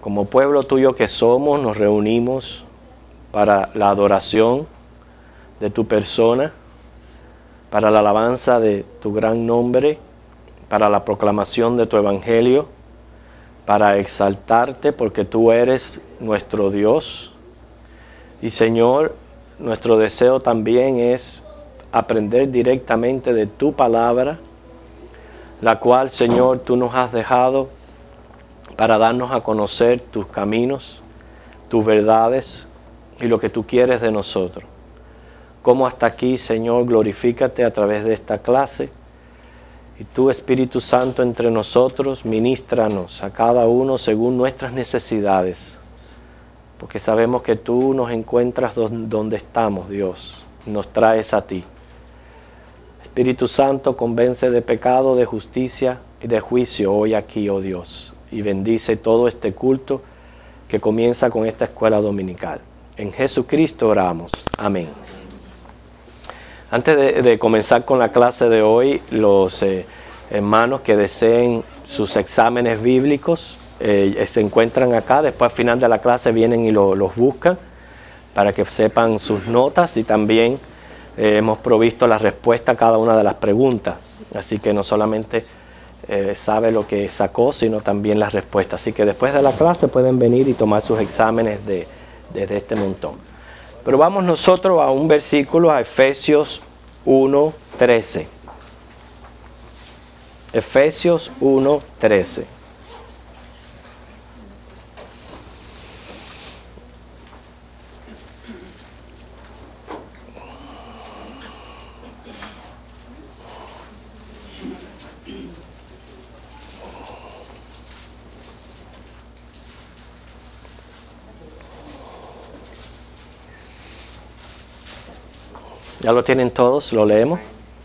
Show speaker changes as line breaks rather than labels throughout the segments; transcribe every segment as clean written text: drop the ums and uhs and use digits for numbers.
como pueblo tuyo que somos, nos reunimos para la adoración de tu persona, para la alabanza de tu gran nombre, para la proclamación de tu evangelio, para exaltarte porque tú eres nuestro Dios. Y Señor, nuestro deseo también es aprender directamente de tu palabra, la cual, Señor, tú nos has dejado para darnos a conocer tus caminos, tus verdades y lo que tú quieres de nosotros. Como hasta aquí, Señor, glorifícate a través de esta clase. Y tú, Espíritu Santo, entre nosotros, ministranos a cada uno según nuestras necesidades. Porque sabemos que tú nos encuentras donde estamos, Dios. Nos traes a ti. Espíritu Santo, convence de pecado, de justicia y de juicio hoy aquí, oh Dios. Y bendice todo este culto que comienza con esta escuela dominical. En Jesucristo oramos. Amén. Antes de comenzar con la clase de hoy, los hermanos que deseen sus exámenes bíblicos se encuentran acá. Después al final de la clase vienen y los buscan para que sepan sus notas, y también hemos provisto la respuesta a cada una de las preguntas. Así que no solamente sabe lo que sacó, sino también las respuestas. Así que después de la clase pueden venir y tomar sus exámenes desde este montón. Pero vamos nosotros a un versículo, a Efesios 1:13. Efesios 1:13. ¿Ya lo tienen todos? ¿Lo leemos?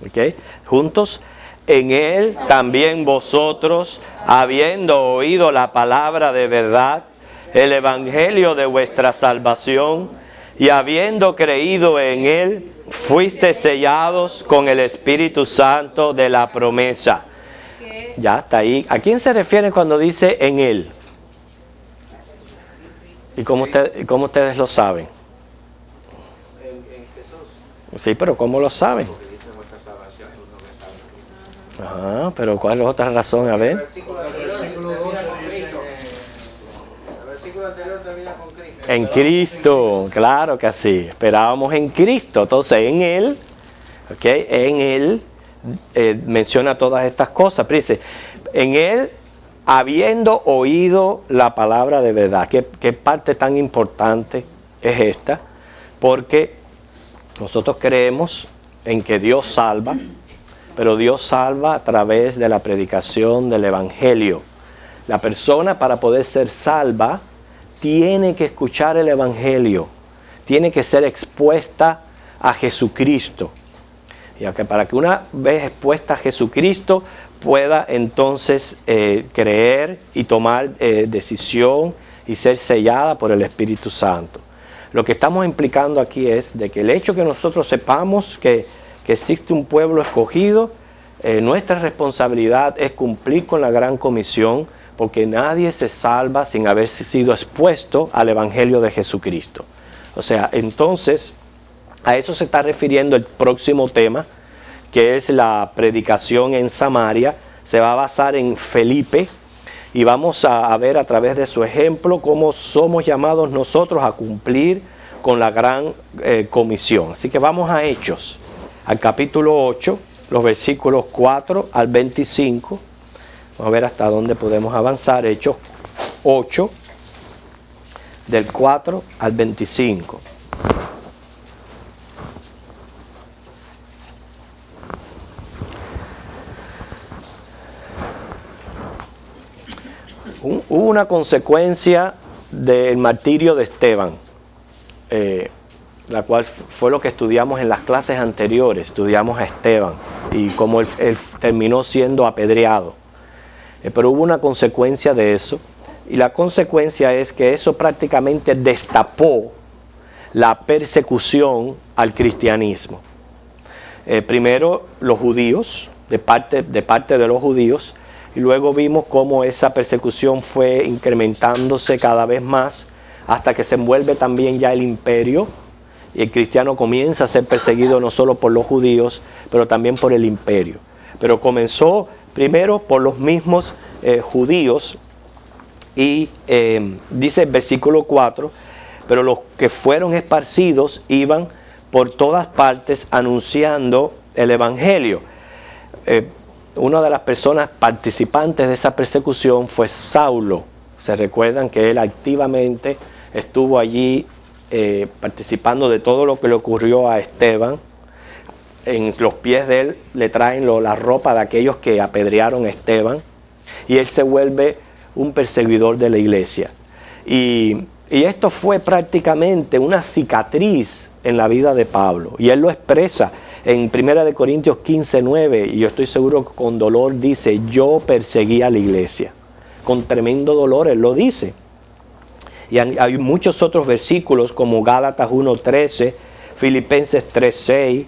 ¿Okay? Juntos. En él también vosotros, habiendo oído la palabra de verdad, el evangelio de vuestra salvación, y habiendo creído en él, fuiste sellados con el Espíritu Santo de la promesa. Ya está ahí. ¿A quién se refiere cuando dice en él? ¿Y cómo ustedes lo saben? Sí, pero ¿cómo lo saben? Ajá, pero ¿cuál es la otra razón? A ver. El versículo anterior termina con Cristo. En Cristo, claro que sí. Esperábamos en Cristo. Entonces, en Él, ¿okay? En Él menciona todas estas cosas. Pero dice, en Él, habiendo oído la palabra de verdad. ¿Qué parte tan importante es esta? Porque nosotros creemos en que Dios salva, pero Dios salva a través de la predicación del Evangelio. La persona, para poder ser salva, tiene que escuchar el Evangelio, tiene que ser expuesta a Jesucristo. Ya que para que una vez expuesta a Jesucristo pueda entonces creer y tomar decisión y ser sellada por el Espíritu Santo. Lo que estamos implicando aquí es de que el hecho que nosotros sepamos que existe un pueblo escogido, nuestra responsabilidad es cumplir con la gran comisión, porque nadie se salva sin haber sido expuesto al Evangelio de Jesucristo. O sea, entonces, a eso se está refiriendo el próximo tema, que es la predicación en Samaria. Se va a basar en Felipe, y vamos a ver a través de su ejemplo cómo somos llamados nosotros a cumplir con la gran comisión. Así que vamos a Hechos, al capítulo 8, los versículos 4 al 25. Vamos a ver hasta dónde podemos avanzar. Hechos 8, del 4 al 25. Hubo una consecuencia del martirio de Esteban, la cual fue lo que estudiamos en las clases anteriores. Estudiamos a Esteban y cómo él terminó siendo apedreado. Pero hubo una consecuencia de eso, y la consecuencia es que eso prácticamente destapó la persecución al cristianismo. Primero, los judíos, de parte de los judíos, y luego vimos cómo esa persecución fue incrementándose cada vez más hasta que se envuelve también ya el imperio y el cristiano comienza a ser perseguido no solo por los judíos, pero también por el imperio. Pero comenzó primero por los mismos judíos y dice el versículo 4, pero los que fueron esparcidos iban por todas partes anunciando el evangelio. Una de las personas participantes de esa persecución fue Saulo. Se recuerdan que él activamente estuvo allí participando de todo lo que le ocurrió a Esteban. En los pies de él le traen la ropa de aquellos que apedrearon a Esteban, y él se vuelve un perseguidor de la iglesia. Y esto fue prácticamente una cicatriz en la vida de Pablo, y él lo expresa en 1 Corintios 15:9, y yo estoy seguro que con dolor dice: yo perseguí a la iglesia. Con tremendo dolor él lo dice. Y hay muchos otros versículos como Gálatas 1:13, Filipenses 3:6,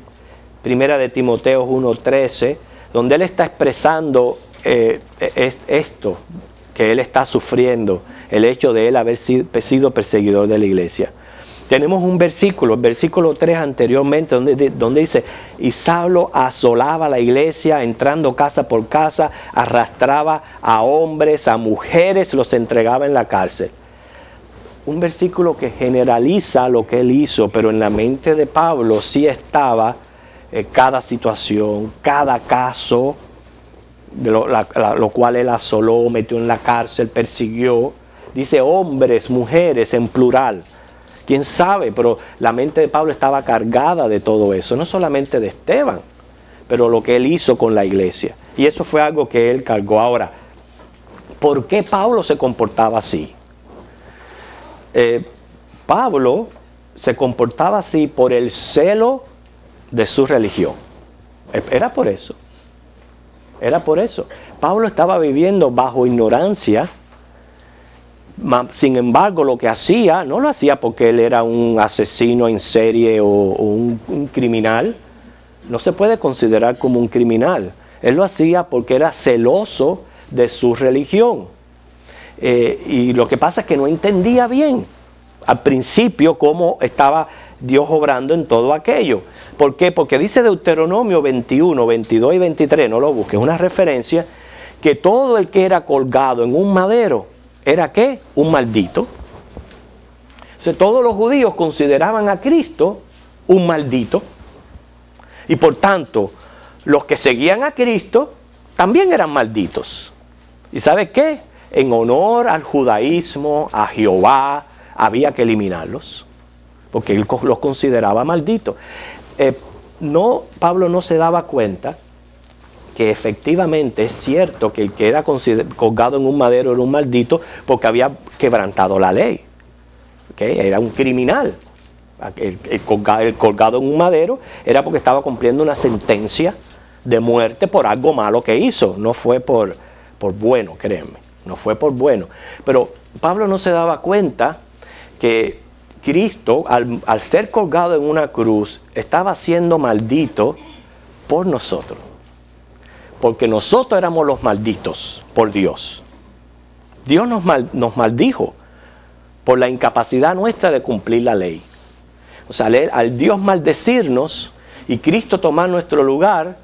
1 de Timoteo 1:13, donde él está expresando esto que él está sufriendo, el hecho de él haber sido perseguidor de la iglesia. Tenemos un versículo, el versículo 3 anteriormente, donde dice: y Saulo asolaba la iglesia, entrando casa por casa, arrastraba a hombres, a mujeres, los entregaba en la cárcel. Un versículo que generaliza lo que él hizo, pero en la mente de Pablo sí estaba cada situación, cada caso, de lo cual él asoló, metió en la cárcel, persiguió. Dice hombres, mujeres en plural. ¿Quién sabe? Pero la mente de Pablo estaba cargada de todo eso, no solamente de Esteban, pero lo que él hizo con la iglesia. Y eso fue algo que él cargó. Ahora, ¿por qué Pablo se comportaba así? Pablo se comportaba así por el celo de su religión. Era por eso. Era por eso. Pablo estaba viviendo bajo ignorancia. Sin embargo, lo que hacía, no lo hacía porque él era un asesino en serie o un criminal. No se puede considerar como un criminal. Él lo hacía porque era celoso de su religión. Y lo que pasa es que no entendía bien al principio cómo estaba Dios obrando en todo aquello. ¿Por qué? Porque dice Deuteronomio 21, 22 y 23, no lo busques, es una referencia, que todo el que era colgado en un madero era ¿qué? Un maldito. O sea, todos los judíos consideraban a Cristo un maldito, y por tanto los que seguían a Cristo también eran malditos. ¿Y sabes qué? En honor al judaísmo, a Jehová, había que eliminarlos, porque él los consideraba malditos. Pablo no se daba cuenta que efectivamente es cierto que el que era colgado en un madero era un maldito porque había quebrantado la ley. ¿Okay? Era un criminal. El colgado en un madero era porque estaba cumpliendo una sentencia de muerte por algo malo que hizo. No fue por bueno, créanme. No fue por bueno. Pero Pablo no se daba cuenta que Cristo, al ser colgado en una cruz, estaba siendo maldito por nosotros. Porque nosotros éramos los malditos por Dios. Dios nos maldijo por la incapacidad nuestra de cumplir la ley. O sea, al Dios maldecirnos y Cristo tomar nuestro lugar,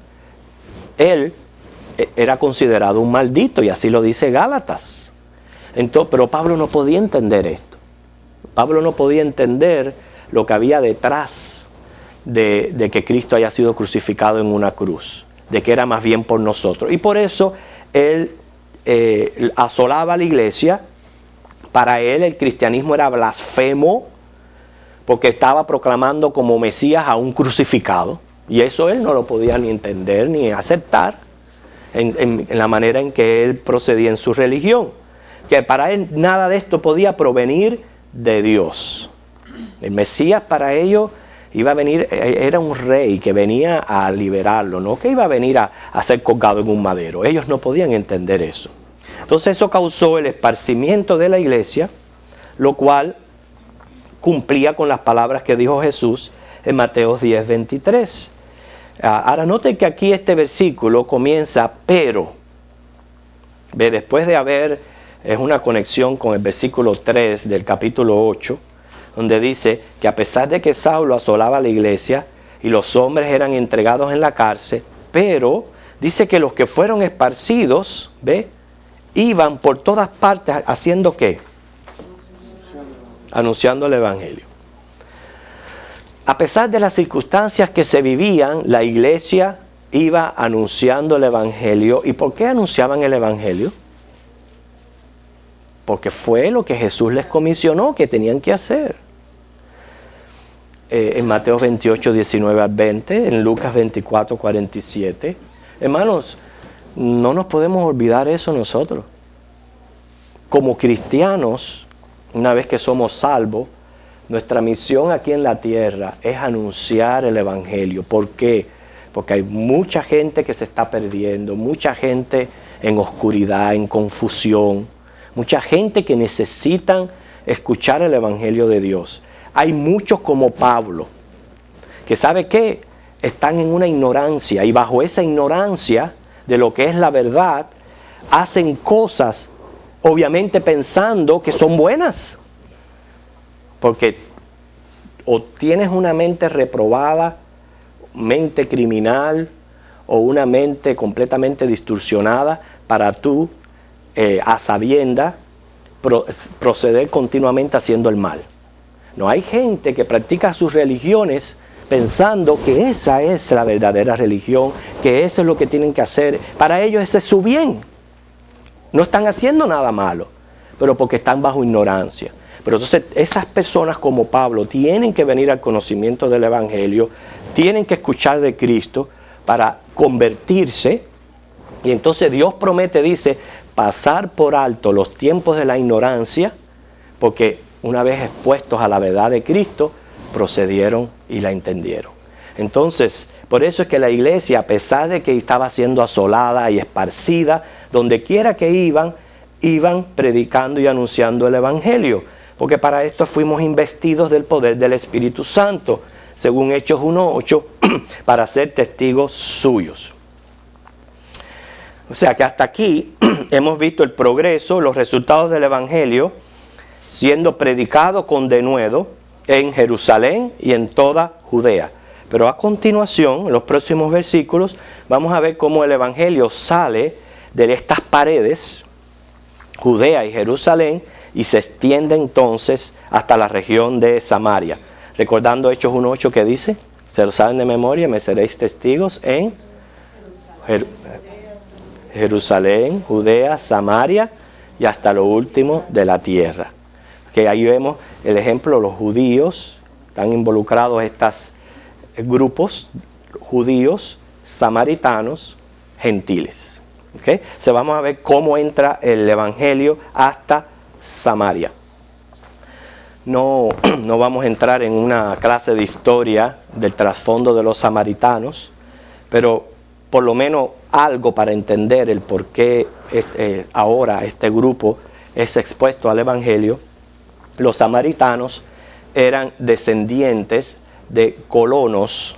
Él era considerado un maldito, y así lo dice Gálatas. Pero Pablo no podía entender esto. Pablo no podía entender lo que había detrás de que Cristo haya sido crucificado en una cruz, de que era más bien por nosotros. Y por eso él asolaba a la iglesia. Para él el cristianismo era blasfemo, porque estaba proclamando como Mesías a un crucificado. Y eso él no lo podía ni entender ni aceptar en la manera en que él procedía en su religión. Que para él nada de esto podía provenir de Dios. El Mesías para ellos iba a venir, era un rey que venía a liberarlo, no que iba a venir a ser colgado en un madero. Ellos no podían entender eso. Entonces eso causó el esparcimiento de la iglesia, lo cual cumplía con las palabras que dijo Jesús en Mateo 10, 23. Ahora noten que aquí este versículo comienza pero. Ve, después de haber, es una conexión con el versículo 3 del capítulo 8, donde dice que a pesar de que Saulo asolaba la iglesia y los hombres eran entregados en la cárcel, pero dice que los que fueron esparcidos, ve, iban por todas partes haciendo ¿qué? Anunciando el evangelio. A pesar de las circunstancias que se vivían, la iglesia iba anunciando el evangelio. ¿Y por qué anunciaban el evangelio? Porque fue lo que Jesús les comisionó que tenían que hacer. En Mateo 28, 19 al 20, en Lucas 24, 47. Hermanos, no nos podemos olvidar eso nosotros. Como cristianos, una vez que somos salvos, nuestra misión aquí en la tierra es anunciar el evangelio. ¿Por qué? Porque hay mucha gente que se está perdiendo, mucha gente en oscuridad, en confusión, mucha gente que necesitan escuchar el evangelio de Dios. Hay muchos como Pablo, que ¿sabe qué? Están en una ignorancia, y bajo esa ignorancia de lo que es la verdad, hacen cosas obviamente pensando que son buenas. Porque o tienes una mente reprobada, mente criminal, o una mente completamente distorsionada para tú, a sabiendas, proceder continuamente haciendo el mal. No, hay gente que practica sus religiones pensando que esa es la verdadera religión, que eso es lo que tienen que hacer. Para ellos ese es su bien. No están haciendo nada malo, pero porque están bajo ignorancia. Pero entonces esas personas como Pablo tienen que venir al conocimiento del evangelio, tienen que escuchar de Cristo para convertirse. Y entonces Dios promete, dice, pasar por alto los tiempos de la ignorancia, porque una vez expuestos a la verdad de Cristo, procedieron y la entendieron. Entonces, por eso es que la iglesia, a pesar de que estaba siendo asolada y esparcida, donde quiera que iban predicando y anunciando el evangelio. Porque para esto fuimos investidos del poder del Espíritu Santo, según Hechos 1:8, para ser testigos suyos. O sea que hasta aquí hemos visto el progreso, los resultados del evangelio, siendo predicado con denuedo en Jerusalén y en toda Judea. Pero a continuación, en los próximos versículos, vamos a ver cómo el evangelio sale de estas paredes, Judea y Jerusalén, y se extiende entonces hasta la región de Samaria. Recordando Hechos 1:8 que dice, se lo saben de memoria, me seréis testigos en Jerusalén, Judea, Samaria y hasta lo último de la tierra. Que ahí vemos el ejemplo, los judíos, están involucrados estos grupos, judíos, samaritanos, gentiles. ¿Okay? So vamos a ver cómo entra el evangelio hasta Samaria. No vamos a entrar en una clase de historia del trasfondo de los samaritanos, pero por lo menos algo para entender el por qué ahora este grupo es expuesto al evangelio. Los samaritanos eran descendientes de colonos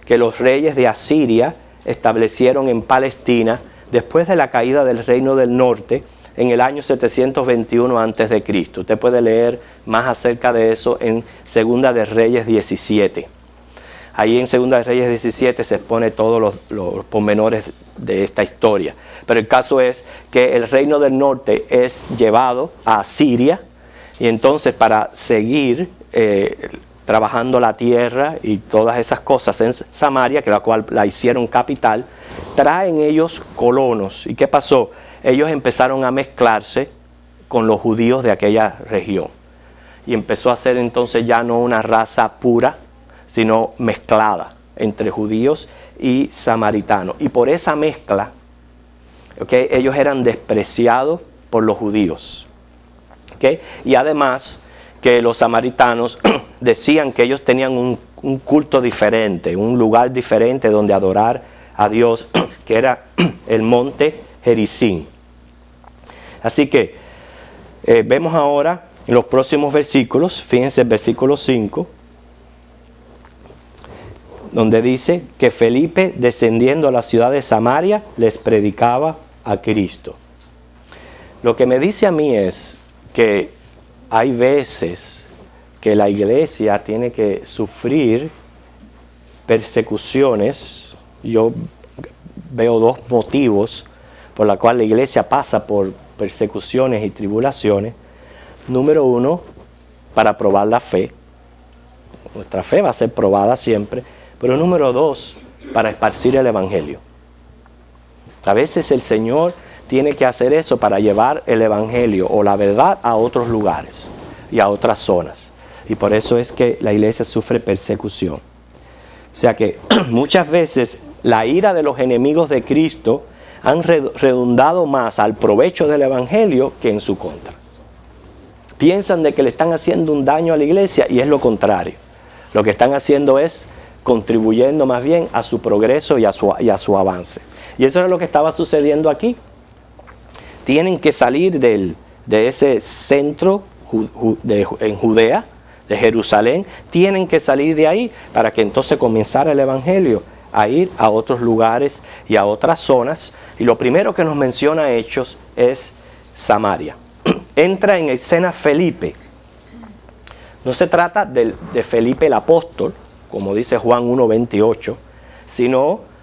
que los reyes de Asiria establecieron en Palestina después de la caída del reino del norte en el año 721 a.C. Usted puede leer más acerca de eso en Segunda de Reyes 17. Ahí en Segunda de Reyes 17 se expone todos los pormenores de esta historia. Pero el caso es que el reino del norte es llevado a Asiria, y entonces para seguir trabajando la tierra y todas esas cosas en Samaria, que la cual la hicieron capital, traen ellos colonos. ¿Y qué pasó? Ellos empezaron a mezclarse con los judíos de aquella región. Y empezó a ser entonces ya no una raza pura, sino mezclada entre judíos y samaritanos. Y por esa mezcla, ¿okay?, ellos eran despreciados por los judíos. ¿Okay? Y además que los samaritanos decían que ellos tenían un culto diferente, un lugar diferente donde adorar a Dios, que era el monte Gerizim. Así que vemos ahora en los próximos versículos, fíjense el versículo 5, donde dice que Felipe, descendiendo a la ciudad de Samaria, les predicaba a Cristo. Lo que me dice a mí es que hay veces que la iglesia tiene que sufrir persecuciones. Yo veo dos motivos por los cuales la iglesia pasa por persecuciones y tribulaciones. Número uno, para probar la fe. Nuestra fe va a ser probada siempre. Pero número dos, para esparcir el evangelio. A veces el Señor tiene que hacer eso para llevar el evangelio o la verdad a otros lugares y a otras zonas. Y por eso es que la iglesia sufre persecución. O sea que muchas veces la ira de los enemigos de Cristo han redundado más al provecho del evangelio que en su contra. Piensan de que le están haciendo un daño a la iglesia y es lo contrario. Lo que están haciendo es contribuyendo más bien a su progreso y a su avance. Y eso es lo que estaba sucediendo aquí. Tienen que salir de ese centro en Judea, de Jerusalén, tienen que salir de ahí para que entonces comenzara el evangelio a ir a otros lugares y a otras zonas. Y lo primero que nos menciona Hechos es Samaria. Entra en escena Felipe. No se trata de Felipe el apóstol, como dice Juan 1:28, sino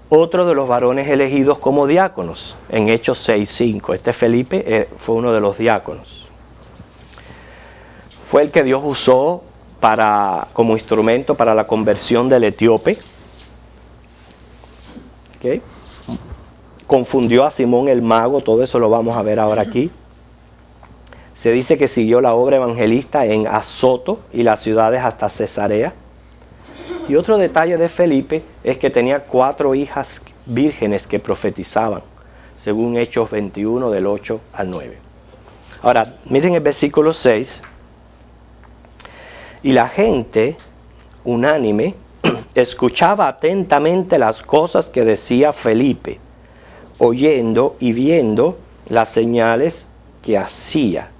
otro de los varones elegidos como diáconos, en Hechos 6:5. Este Felipe fue uno de los diáconos. Fue el que Dios usó como instrumento para la conversión del etíope. ¿Okay? Confundió a Simón el mago, todo eso lo vamos a ver ahora aquí. Se dice que siguió la obra evangelista en Azoto y las ciudades hasta Cesarea. Y otro detalle de Felipe es que tenía 4 hijas vírgenes que profetizaban, según Hechos 21 del 8 al 9. Ahora, miren el versículo 6. Y la gente, unánime, escuchaba atentamente las cosas que decía Felipe, oyendo y viendo las señales que hacía.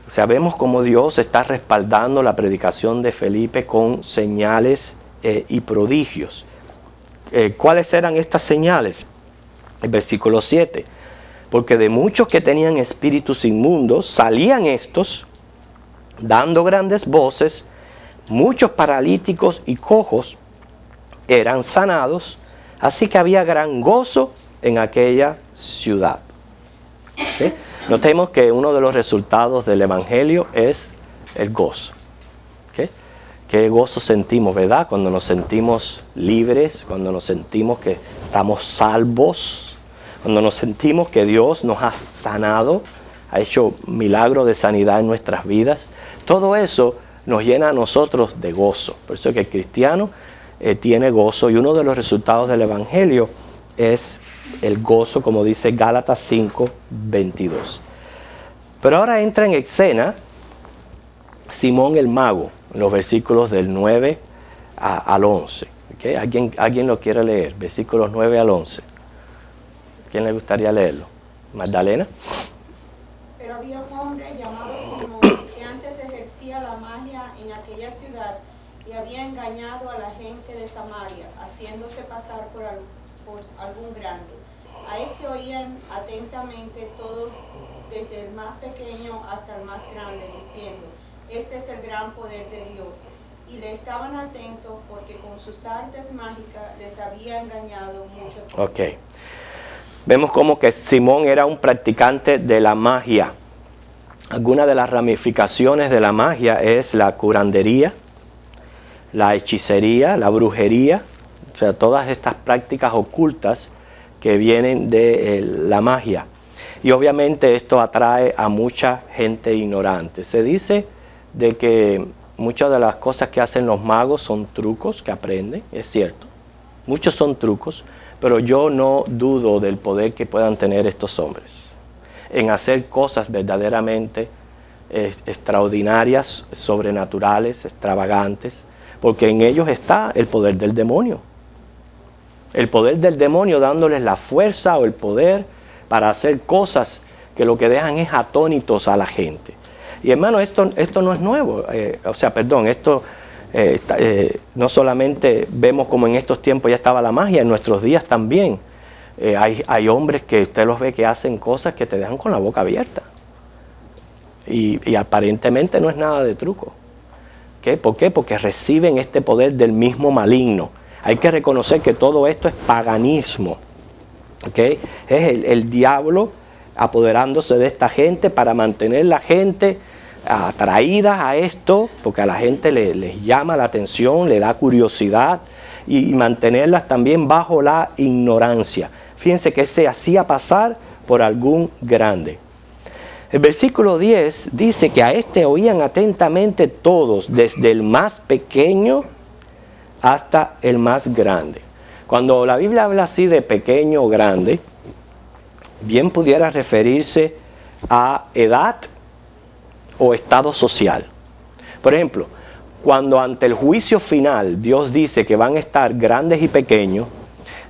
O sea, vemos cómo Dios está respaldando la predicación de Felipe con señales y prodigios. ¿Cuáles eran estas señales? El versículo 7. Porque de muchos que tenían espíritus inmundos, salían estos, dando grandes voces, muchos paralíticos y cojos eran sanados, así que había gran gozo en aquella ciudad. ¿Sí? Notemos que uno de los resultados del evangelio es el gozo. ¿Okay? Qué gozo sentimos, ¿verdad? Cuando nos sentimos libres, cuando nos sentimos que estamos salvos, cuando nos sentimos que Dios nos ha sanado, ha hecho milagros de sanidad en nuestras vidas. Todo eso nos llena a nosotros de gozo. Por eso es que el cristiano tiene gozo, y uno de los resultados del evangelio es el gozo, como dice Gálatas 5:22. Pero ahora entra en escena Simón el mago, en los versículos del 9 al 11. ¿Okay? ¿Alguien lo quiere leer? Versículos 9 al 11. ¿Quién le gustaría leerlo? ¿Magdalena?
Pero había un hombre llamado Simón que antes ejercía la magia en aquella ciudad y había engañado a la gente de Samaria, haciéndose pasar por algún grande. A este oían atentamente todos, desde el más pequeño hasta el más grande, diciendo: este es el gran poder de Dios. Y le estaban atentos porque con sus artes mágicas les había engañado muchos.
Ok. Vemos como que Simón era un practicante de la magia. Alguna de las ramificaciones de la magia es la curandería, la hechicería, la brujería, o sea, todas estas prácticas ocultas que vienen de la magia. Y obviamente esto atrae a mucha gente ignorante. Se dice de que muchas de las cosas que hacen los magos son trucos que aprenden, es cierto. Muchos son trucos, pero yo no dudo del poder que puedan tener estos hombres en hacer cosas verdaderamente extraordinarias, sobrenaturales, extravagantes, porque en ellos está el poder del demonio. El poder del demonio dándoles la fuerza o el poder para hacer cosas que lo que dejan es atónitos a la gente. Y hermano, esto no es nuevo. Esto no solamente vemos como en estos tiempos ya estaba la magia, en nuestros días también. Hay hombres que usted los ve que hacen cosas que te dejan con la boca abierta. Y aparentemente no es nada de truco. ¿Qué? ¿Por qué? Porque reciben este poder del mismo maligno. Hay que reconocer que todo esto es paganismo. ¿Okay? Es el diablo apoderándose de esta gente para mantener la gente atraída a esto, porque a la gente les llama la atención, le da curiosidad, y mantenerlas también bajo la ignorancia. Fíjense que se hacía pasar por algún grande. El versículo 10 dice que a este oían atentamente todos, desde el más pequeño hasta el más grande. Cuando la Biblia habla así de pequeño o grande, bien pudiera referirse a edad o estado social. Por ejemplo, cuando ante el juicio final Dios dice que van a estar grandes y pequeños,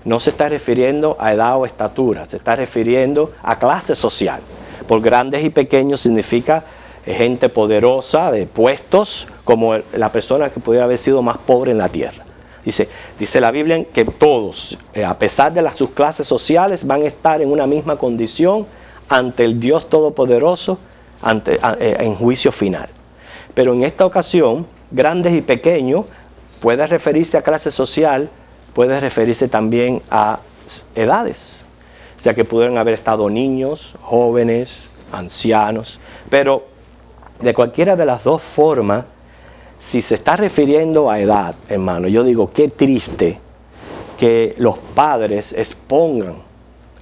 no se está refiriendo a edad o estatura, se está refiriendo a clase social. Por grandes y pequeños significa gente poderosa, de puestos, como la persona que pudiera haber sido más pobre en la tierra. Dice la Biblia que todos, a pesar de sus clases sociales, van a estar en una misma condición ante el Dios Todopoderoso en juicio final. Pero en esta ocasión, grandes y pequeños puede referirse a clase social, puede referirse también a edades. O sea que pudieron haber estado niños, jóvenes, ancianos, pero de cualquiera de las dos formas, si se está refiriendo a edad, hermano, yo digo, qué triste que los padres expongan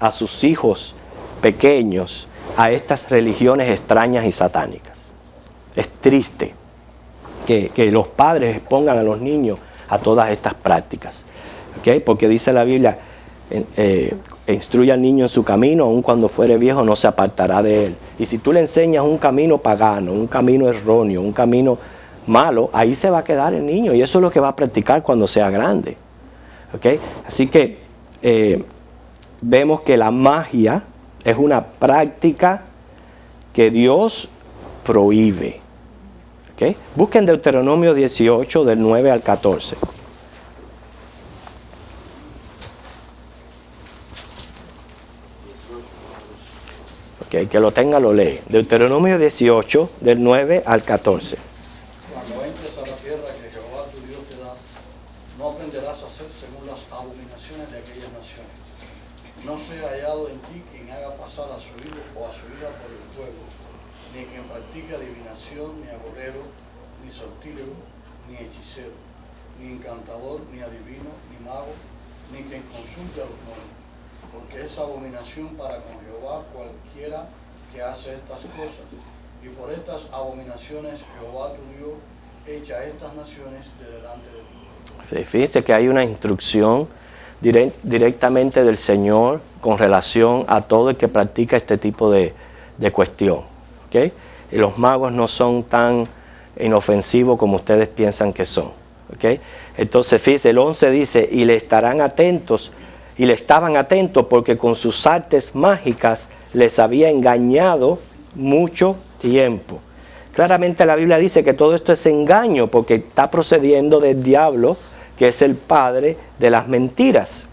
a sus hijos pequeños a estas religiones extrañas y satánicas. Es triste que los padres expongan a los niños a todas estas prácticas. ¿Okay? Porque dice la Biblia, instruye al niño en su camino, aun cuando fuere viejo no se apartará de él. Y si tú le enseñas un camino pagano, un camino erróneo, un camino malo, ahí se va a quedar el niño, y eso es lo que va a practicar cuando sea grande. ¿Okay? Así que vemos que la magia es una práctica que Dios prohíbe. ¿Okay? Busquen Deuteronomio 18 del 9 al 14. Okay, que lo tenga, lo lee. Deuteronomio 18 del 9 al 14.
Cuando entres a la tierra que Jehová tu Dios te da, no aprenderás a hacer según las abominaciones de aquellas naciones. No sea hallado en ti quien haga pasar a su hijo o a su hija por el fuego, ni quien practique adivinación, ni agorero, ni sortílego, ni hechicero, ni encantador, ni adivino, ni mago, ni quien consulte a los muertos, porque es abominación para con Jehová cualquiera que hace estas cosas. Y por estas abominaciones Jehová tu Dios echa estas naciones de delante de ti.
Sí, fíjate que hay una instrucción directamente del Señor con relación a todo el que practica este tipo de cuestión. ¿Okay? Y los magos no son tan inofensivos como ustedes piensan que son. ¿Okay? Entonces, fíjate, el 11 dice, y le estaban atentos porque con sus artes mágicas les había engañado mucho tiempo. Claramente la Biblia dice que todo esto es engaño porque está procediendo del diablo, que es el padre de las mentiras.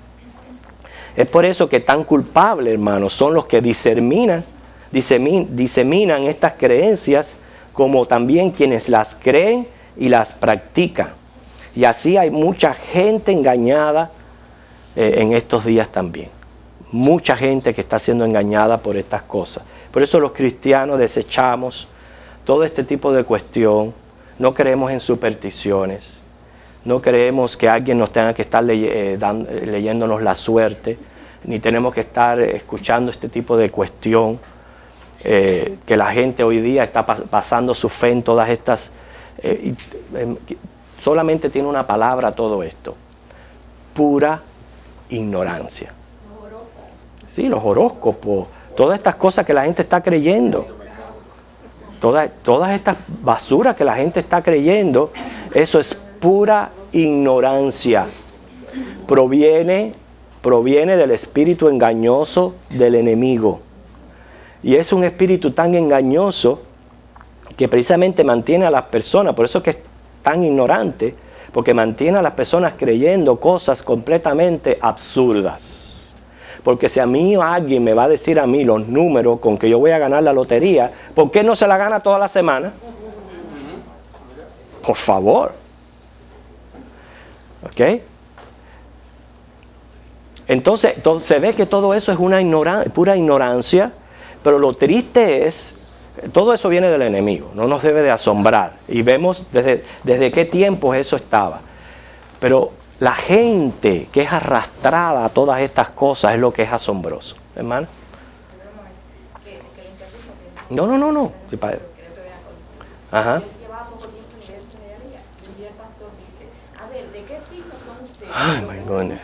Es por eso que tan culpables, hermanos, son los que diseminan estas creencias, como también quienes las creen y las practican. Y así hay mucha gente engañada en estos días también. Mucha gente que está siendo engañada por estas cosas. Por eso los cristianos desechamos todo este tipo de cuestión. No creemos en supersticiones. No creemos que alguien nos tenga que estar leyéndonos la suerte. Ni tenemos que estar escuchando este tipo de cuestión. Que la gente hoy día está basando su fe en todas estas... solamente tiene una palabra todo esto. Pura ignorancia. Sí, los horóscopos, todas estas cosas que la gente está creyendo, todas estas basuras que la gente está creyendo, eso es pura ignorancia. Proviene del espíritu engañoso del enemigo. Y es un espíritu tan engañoso que precisamente mantiene a las personas, por eso es que es tan ignorante, porque mantiene a las personas creyendo cosas completamente absurdas. Porque si a mí alguien me va a decir a mí los números con que yo voy a ganar la lotería, ¿por qué no se la gana toda la semana? Por favor. ¿Ok? Entonces se ve que todo eso es una pura ignorancia, pero lo triste es, todo eso viene del enemigo, no nos debe de asombrar. Y vemos desde qué tiempos eso estaba. Pero la gente que es arrastrada a todas estas cosas es lo que es asombroso, hermano. No. Sí, padre. Ajá. Ay, my goodness.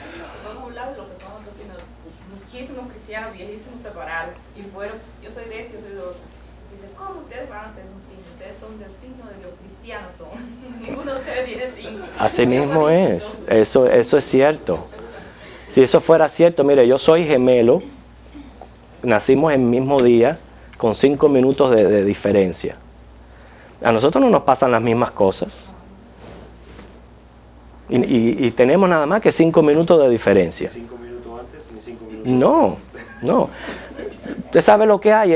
Muchísimos cristianos viejísimos se pararon y fueron, yo soy de estos, dice, ¿cómo ustedes van a ser un signo? Ustedes son del signo de los cristianos son. Ninguno de ustedes tiene signo.
Así mismo es, eso es cierto. Si eso fuera cierto, mire, yo soy gemelo, nacimos el mismo día, con 5 minutos de diferencia. A nosotros no nos pasan las mismas cosas. Y tenemos nada más que 5 minutos de diferencia.
5 minutos antes ni 5 minutos
No. Usted sabe lo que hay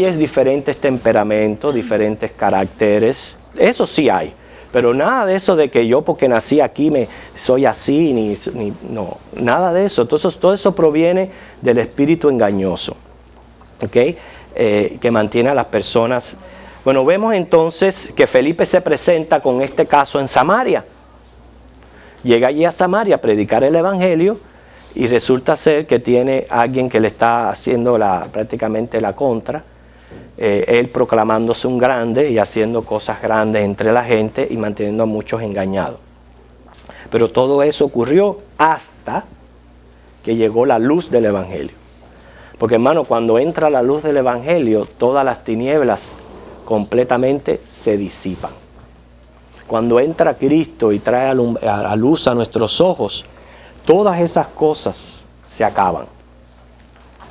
es diferentes temperamentos, diferentes caracteres. Eso sí hay. Pero nada de eso de que yo porque nací aquí soy así, no, nada de eso. Entonces todo eso proviene del espíritu engañoso, ¿ok? Que mantiene a las personas. Bueno, vemos entonces que Felipe se presenta con este caso en Samaria. Llega allí a Samaria a predicar el evangelio y resulta ser que tiene alguien que le está haciendo prácticamente la contra. Él proclamándose un grande y haciendo cosas grandes entre la gente y manteniendo a muchos engañados. Pero todo eso ocurrió hasta que llegó la luz del evangelio. Porque hermano, cuando entra la luz del evangelio, todas las tinieblas completamente se disipan. Cuando entra Cristo y trae a luz a nuestros ojos, todas esas cosas se acaban.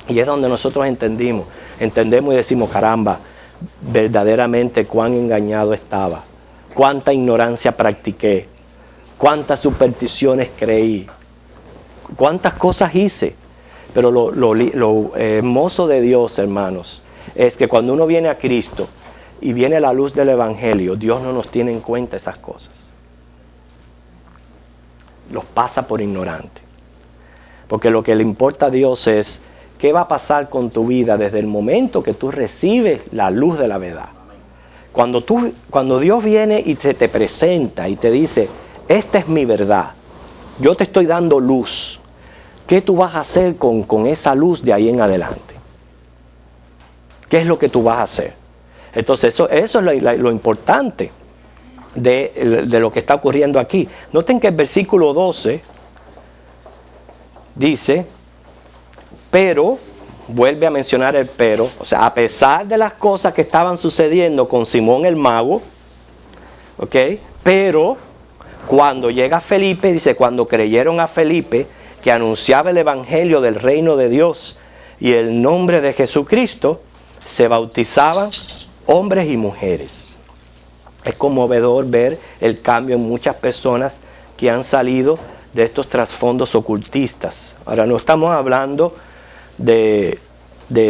Y es donde nosotros entendemos y decimos, caramba, verdaderamente cuán engañado estaba, cuánta ignorancia practiqué, cuántas supersticiones creí, cuántas cosas hice. Pero lo hermoso de Dios, hermanos, es que cuando uno viene a Cristo y viene la luz del evangelio, Dios no nos tiene en cuenta esas cosas. Los pasa por ignorante. Porque lo que le importa a Dios es qué va a pasar con tu vida desde el momento que tú recibes la luz de la verdad. Cuando Dios viene y te presenta y te dice, esta es mi verdad, yo te estoy dando luz, ¿qué tú vas a hacer con esa luz de ahí en adelante? ¿Qué es lo que tú vas a hacer? Entonces eso es lo importante de lo que está ocurriendo aquí. Noten que el versículo 12 dice, pero, vuelve a mencionar el pero, o sea, a pesar de las cosas que estaban sucediendo con Simón el mago, ¿ok? Pero cuando llega Felipe, dice, cuando creyeron a Felipe, que anunciaba el evangelio del reino de Dios y el nombre de Jesucristo, se bautizaban hombres y mujeres. Es conmovedor ver el cambio en muchas personas que han salido de estos trasfondos ocultistas. Ahora no estamos hablando de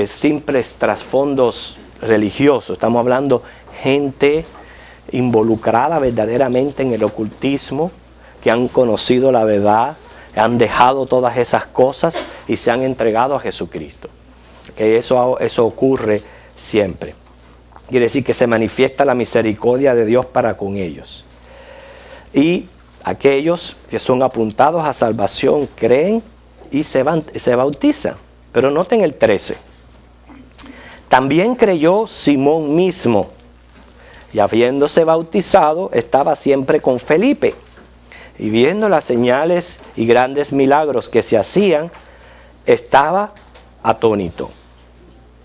simples trasfondos religiosos, estamos hablando gente involucrada verdaderamente en el ocultismo, que han conocido la verdad, han dejado todas esas cosas y se han entregado a Jesucristo. Que eso ocurre siempre. Quiere decir que se manifiesta la misericordia de Dios para con ellos. Y aquellos que son apuntados a salvación creen y se bautizan. Pero noten el 13. También creyó Simón mismo, y habiéndose bautizado, estaba siempre con Felipe. Y viendo las señales y grandes milagros que se hacían, estaba atónito.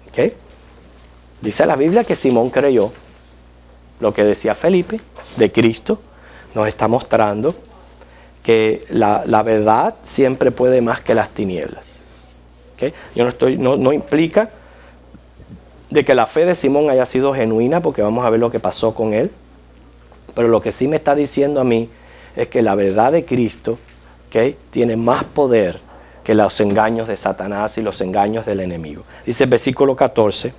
¿Okay? Dice la Biblia que Simón creyó lo que decía Felipe de Cristo. Nos está mostrando que la verdad siempre puede más que las tinieblas. ¿Okay? Yo no implica de que la fe de Simón haya sido genuina, porque vamos a ver lo que pasó con él. Pero lo que sí me está diciendo a mí es que la verdad de Cristo, ¿okay?, tiene más poder que los engaños de Satanás y los engaños del enemigo. Dice el versículo 14.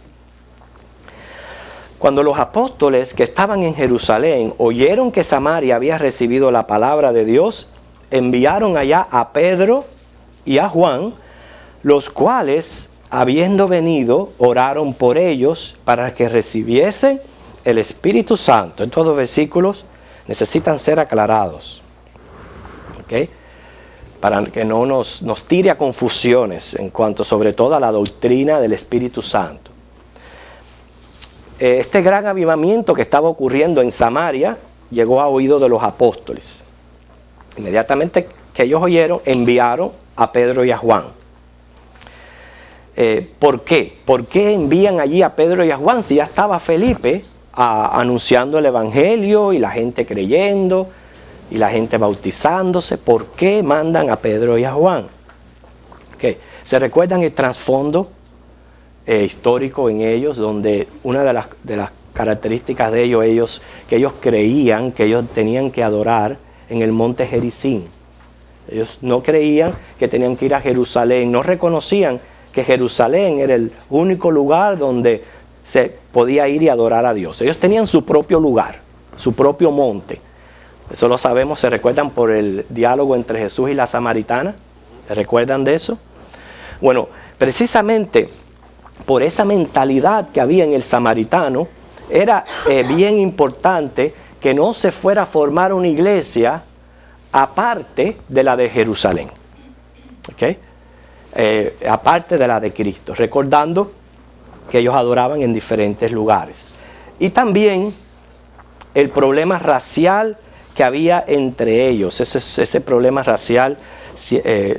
Cuando los apóstoles que estaban en Jerusalén oyeron que Samaria había recibido la palabra de Dios, enviaron allá a Pedro y a Juan, los cuales, habiendo venido, oraron por ellos para que recibiesen el Espíritu Santo. Estos dos versículos necesitan ser aclarados, ¿ok? Para que no nos tire a confusiones en cuanto sobre todo a la doctrina del Espíritu Santo. Este gran avivamiento que estaba ocurriendo en Samaria llegó a oídos de los apóstoles. Inmediatamente que ellos oyeron, enviaron a Pedro y a Juan. ¿Por qué? ¿Por qué envían allí a Pedro y a Juan si ya estaba Felipe anunciando el Evangelio y la gente creyendo y la gente bautizándose? ¿Por qué mandan a Pedro y a Juan? Okay. ¿Se recuerdan el trasfondo histórico en ellos, donde una de las características de ellos, que ellos creían que ellos tenían que adorar en el monte Gerizim? Ellos no creían que tenían que ir a Jerusalén, no reconocían que Jerusalén era el único lugar donde se podía ir y adorar a Dios. Ellos tenían su propio lugar, su propio monte. Eso lo sabemos, se recuerdan por el diálogo entre Jesús y la samaritana. ¿Se recuerdan de eso? Bueno, precisamente por esa mentalidad que había en el samaritano, era bien importante que no se fuera a formar una iglesia aparte de la de Jerusalén, ¿okay? Aparte de la de Cristo, recordando que ellos adoraban en diferentes lugares. Y también el problema racial que había entre ellos, ese problema racial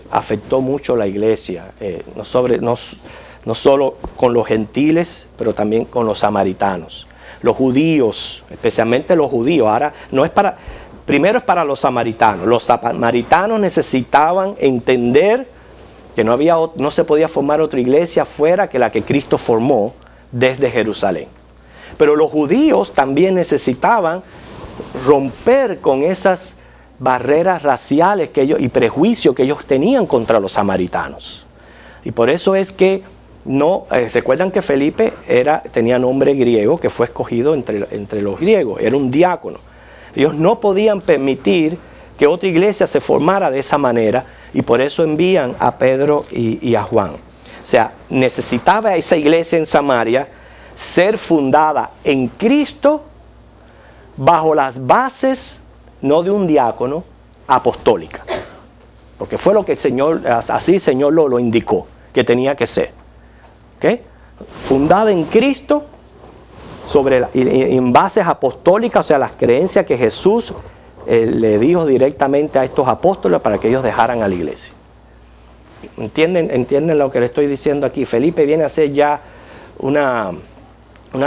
afectó mucho la iglesia, no solo con los gentiles, pero también con los samaritanos. Los judíos, especialmente los judíos, ahora no es para, primero es para los samaritanos. Los samaritanos necesitaban entender que no se podía formar otra iglesia fuera que la que Cristo formó desde Jerusalén. Pero los judíos también necesitaban romper con esas barreras raciales y prejuicios que ellos tenían contra los samaritanos. Y por eso es que recuerdan que Felipe tenía nombre griego, que fue escogido entre los griegos, era un diácono. Ellos no podían permitir que otra iglesia se formara de esa manera, y por eso envían a Pedro y a Juan. O sea, necesitaba esa iglesia en Samaria ser fundada en Cristo bajo las bases, no de un diácono, apostólica. Porque fue lo que así el Señor lo indicó, que tenía que ser. ¿Okay? Fundada en Cristo en bases apostólicas, o sea, las creencias que Jesús le dijo directamente a estos apóstoles para que ellos dejaran a la iglesia. ¿Entienden lo que le estoy diciendo aquí? Felipe viene a ser ya una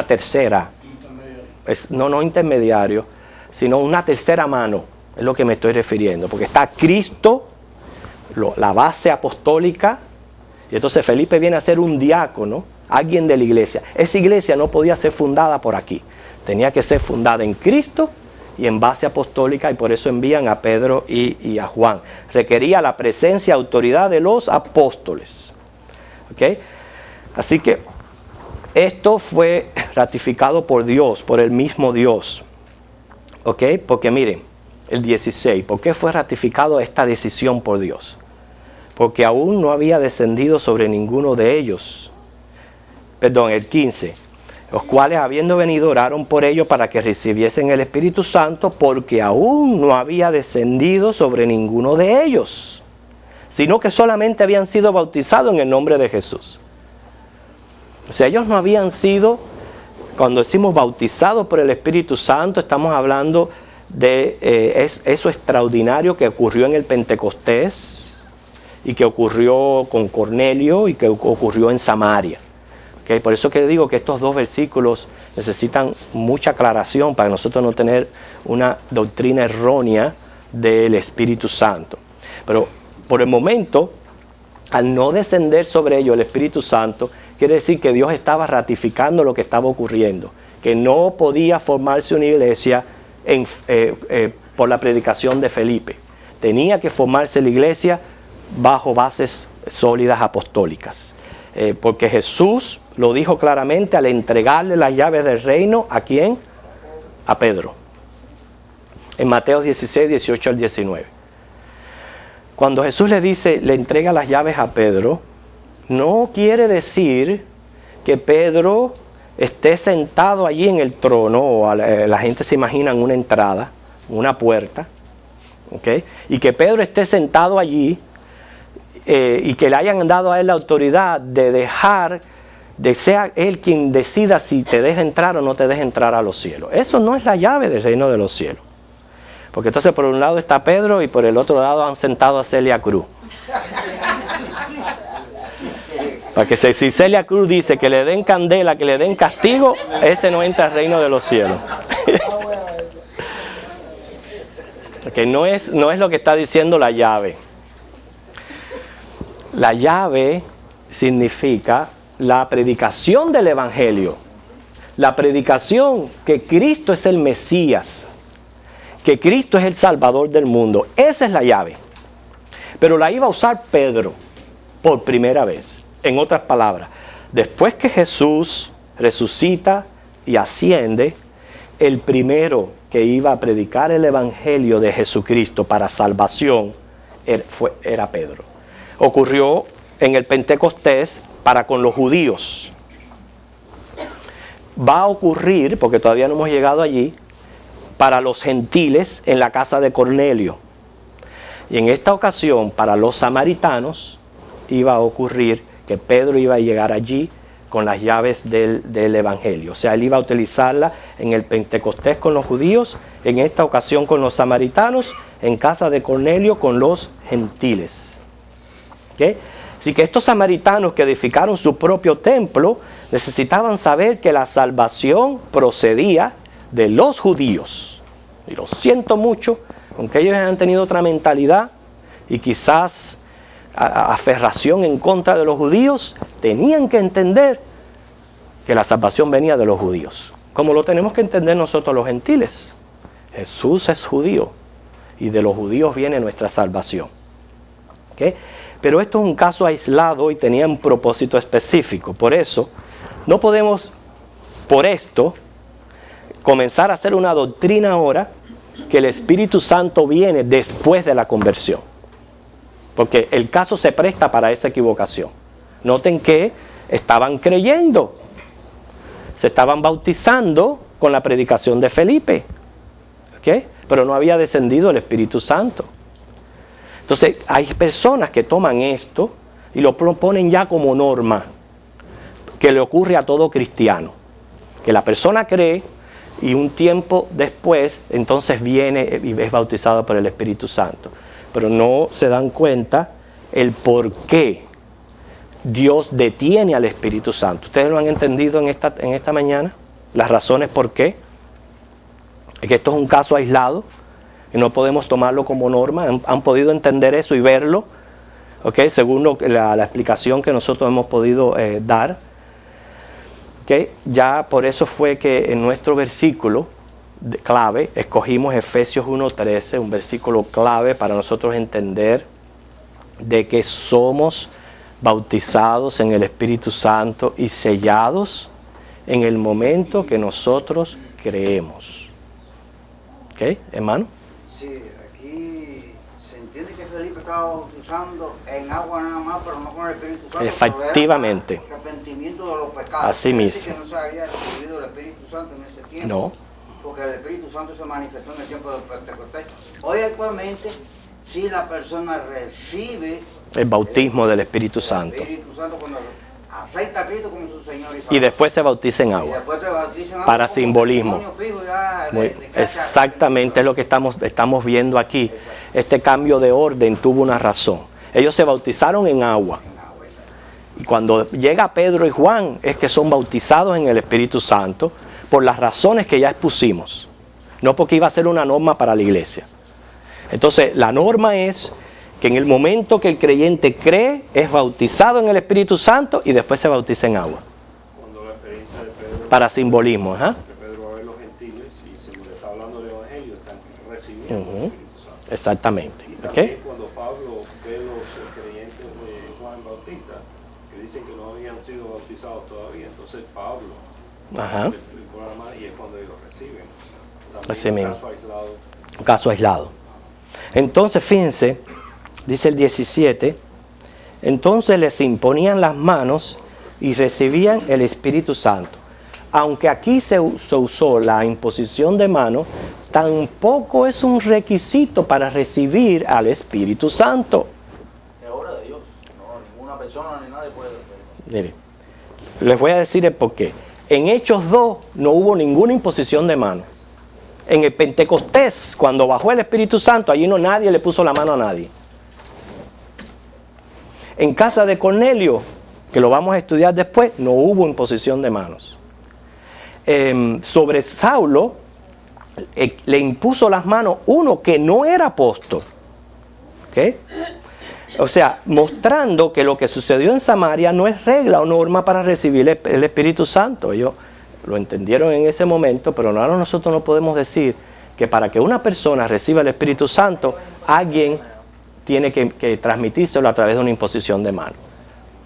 tercera, no intermediario, sino una tercera mano, es lo que me estoy refiriendo, porque está Cristo, la base apostólica. Y entonces Felipe viene a ser un diácono, alguien de la iglesia. Esa iglesia no podía ser fundada por aquí. Tenía que ser fundada en Cristo y en base apostólica, y por eso envían a Pedro y a Juan. Requería la presencia y autoridad de los apóstoles. ¿Okay? Así que esto fue ratificado por Dios, por el mismo Dios. ¿Okay? Porque miren, el 16, ¿por qué fue ratificado esta decisión por Dios? Porque aún no había descendido sobre ninguno de ellos. Perdón, el 15. Los cuales, habiendo venido, oraron por ellos para que recibiesen el Espíritu Santo, porque aún no había descendido sobre ninguno de ellos, sino que solamente habían sido bautizados en el nombre de Jesús. O sea, ellos no habían sido, cuando decimos bautizados por el Espíritu Santo, estamos hablando de eso extraordinario que ocurrió en el Pentecostés, y que ocurrió con Cornelio y que ocurrió en Samaria. ¿Okay? Por eso que digo que estos dos versículos necesitan mucha aclaración para nosotros no tener una doctrina errónea del Espíritu Santo. Pero por el momento, al no descender sobre ellos el Espíritu Santo, quiere decir que Dios estaba ratificando lo que estaba ocurriendo, que no podía formarse una iglesia por la predicación de Felipe. Tenía que formarse la iglesia bajo bases sólidas apostólicas. Porque Jesús lo dijo claramente al entregarle las llaves del reino, ¿a quién? A Pedro. En Mateo 16, 18 al 19. Cuando Jesús le dice, le entrega las llaves a Pedro, no quiere decir que Pedro esté sentado allí en el trono, o la gente se imagina en una entrada, una puerta, ¿okay? Y que Pedro esté sentado allí y que le hayan dado a él la autoridad de dejar, de ser él quien decida si te deja entrar o no te deja entrar a los cielos. Eso no es la llave del reino de los cielos. Porque entonces por un lado está Pedro y por el otro lado han sentado a Celia Cruz. Porque si Celia Cruz dice que le den candela, que le den castigo, ese no entra al reino de los cielos. Porque no es lo que está diciendo la llave. La llave significa la predicación del Evangelio. La predicación que Cristo es el Mesías, que Cristo es el Salvador del mundo. Esa es la llave. Pero la iba a usar Pedro por primera vez. En otras palabras, después que Jesús resucita y asciende, el primero que iba a predicar el Evangelio de Jesucristo para salvación era Pedro. Ocurrió en el Pentecostés para con los judíos. Va a ocurrir, porque todavía no hemos llegado allí, para los gentiles en la casa de Cornelio. Y en esta ocasión, para los samaritanos, iba a ocurrir que Pedro iba a llegar allí con las llaves del Evangelio. O sea, él iba a utilizarla en el Pentecostés con los judíos, en esta ocasión con los samaritanos, en casa de Cornelio con los gentiles. ¿Okay? Así que estos samaritanos que edificaron su propio templo necesitaban saber que la salvación procedía de los judíos. Y lo siento mucho, aunque ellos han tenido otra mentalidad y quizás aferración en contra de los judíos, tenían que entender que la salvación venía de los judíos, como lo tenemos que entender nosotros los gentiles. Jesús es judío y de los judíos viene nuestra salvación. ¿Okay? Pero esto es un caso aislado y tenía un propósito específico. Por eso no podemos, por esto, comenzar a hacer una doctrina ahora que el Espíritu Santo viene después de la conversión. Porque el caso se presta para esa equivocación. Noten que estaban creyendo. Se estaban bautizando con la predicación de Felipe. ¿Okay? Pero no había descendido el Espíritu Santo. Entonces hay personas que toman esto y lo ponen ya como norma. Que le ocurre a todo cristiano. Que la persona cree y un tiempo después entonces viene y es bautizado por el Espíritu Santo. Pero no se dan cuenta el por qué Dios detiene al Espíritu Santo. ¿Ustedes lo han entendido en esta mañana? Las razones por qué. Es que esto es un caso aislado y no podemos tomarlo como norma. ¿Han podido entender eso y verlo? ¿Okay? Según la explicación que nosotros hemos podido dar. ¿Okay? Ya por eso fue que en nuestro versículo clave escogimos Efesios 1:13, un versículo clave para nosotros entender de que somos bautizados en el Espíritu Santo y sellados en el momento que nosotros creemos. ¿Ok, hermano?
Sí, aquí se entiende que Felipe estaba bautizando en agua nada más, pero no con el Espíritu Santo.
Efectivamente.
El arrepentimiento de los pecados.
Así mismo.
Que no se había recibido el Espíritu Santo en ese tiempo.
No.
Porque el Espíritu Santo se manifestó en el tiempo del Pentecostés. Hoy actualmente, si la persona recibe
el bautismo del Espíritu Santo.
El Espíritu Santo cuando acepta a Cristo como su Señor y Salvador.
Y después se bautiza en agua. Para simbolismo. Exactamente es lo que estamos viendo aquí. Este cambio de orden tuvo una razón. Ellos se bautizaron en agua. Y cuando llega Pedro y Juan es que son bautizados en el Espíritu Santo por las razones que ya expusimos. No porque iba a ser una norma para la iglesia. Entonces la norma es que en el momento que el creyente cree, es bautizado en el Espíritu Santo y después se bautiza en agua.
Cuando la experiencia de Pedro,
para simbolismo. ¿Eh?
que Pedro va a ver los gentiles si se le está hablando del Evangelio, están recibiendo el Espíritu Santo.
Exactamente.
Y también cuando Pablo ve los creyentes de Juan Bautista, que dicen que no habían sido bautizados todavía, entonces Pablo
Ajá.
y es cuando ellos reciben.
Así
También
mismo.
un caso aislado.
Un caso aislado. Entonces, fíjense, dice el 17, entonces les imponían las manos y recibían el Espíritu Santo. Aunque aquí se usó la imposición de manos, tampoco es un requisito para recibir al Espíritu Santo.
Es obra de Dios, no, ninguna persona ni nadie puede hacerlo.
Mire, les voy a decir el porqué. En Hechos 2 no hubo ninguna imposición de manos. En el Pentecostés, cuando bajó el Espíritu Santo, allí no nadie le puso la mano a nadie. En casa de Cornelio, que lo vamos a estudiar después, no hubo imposición de manos. Sobre Saulo, le impuso las manos uno que no era apóstol. ¿Ok? O sea, mostrando que lo que sucedió en Samaria no es regla o norma para recibir el Espíritu Santo. Ellos lo entendieron en ese momento, pero ahora nosotros no podemos decir que para que una persona reciba el Espíritu Santo, alguien tiene que transmitírselo a través de una imposición de mano.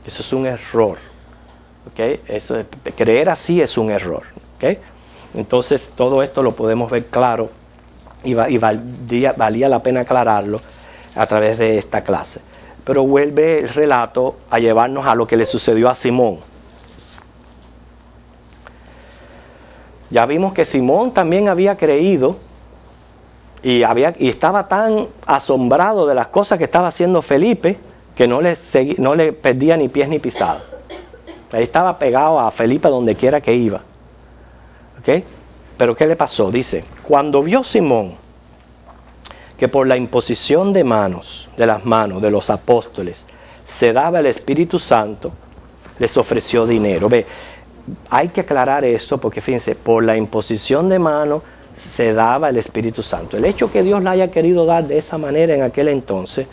Eso es un error. ¿Okay? Eso, creer así es un error. ¿Okay? Entonces, todo esto lo podemos ver claro y valía la pena aclararlo a través de esta clase. Pero vuelve el relato a llevarnos a lo que le sucedió a Simón. Ya vimos que Simón también había creído y estaba tan asombrado de las cosas que estaba haciendo Felipe que no le perdía ni pies ni pisada. Ahí estaba pegado a Felipe donde quiera que iba. ¿Okay? Pero ¿qué le pasó? Dice, cuando vio Simón que por la imposición de las manos de los apóstoles se daba el Espíritu Santo, les ofreció dinero. Ve, hay que aclarar esto porque fíjense, por la imposición de manos se daba el Espíritu Santo. El hecho que Dios la haya querido dar de esa manera en aquel entonces,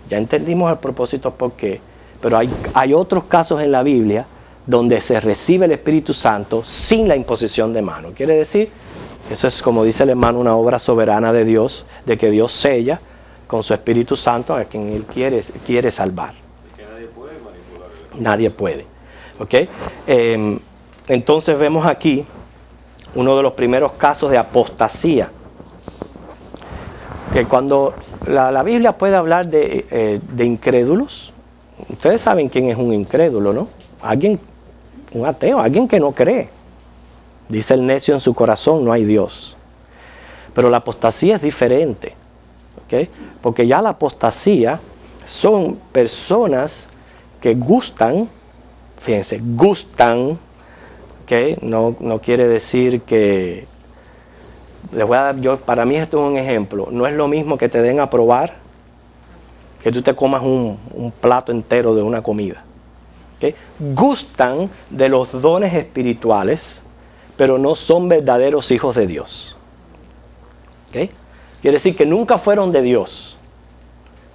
ya entendimos el propósito por qué, pero hay otros casos en la Biblia donde se recibe el Espíritu Santo sin la imposición de manos. Quiere decir, eso es como dice el hermano, una obra soberana de Dios, de que Dios sella con su Espíritu Santo a quien Él quiere salvar.
Es que nadie puede manipular el Espíritu.
Nadie puede. ¿Okay? Entonces vemos aquí uno de los primeros casos de apostasía. Que cuando la Biblia puede hablar de incrédulos, ustedes saben quién es un incrédulo, ¿no? Un ateo, alguien que no cree. Dice el necio en su corazón, no hay Dios. Pero la apostasía es diferente. ¿Okay? Porque ya la apostasía son personas que gustan, fíjense, gustan, ¿okay? No quiere decir que, les voy a dar, para mí esto es un ejemplo, no es lo mismo que te den a probar, que tú te comas un plato entero de una comida. ¿Okay? Gustan de los dones espirituales, pero no son verdaderos hijos de Dios. ¿Okay? Quiere decir que nunca fueron de Dios,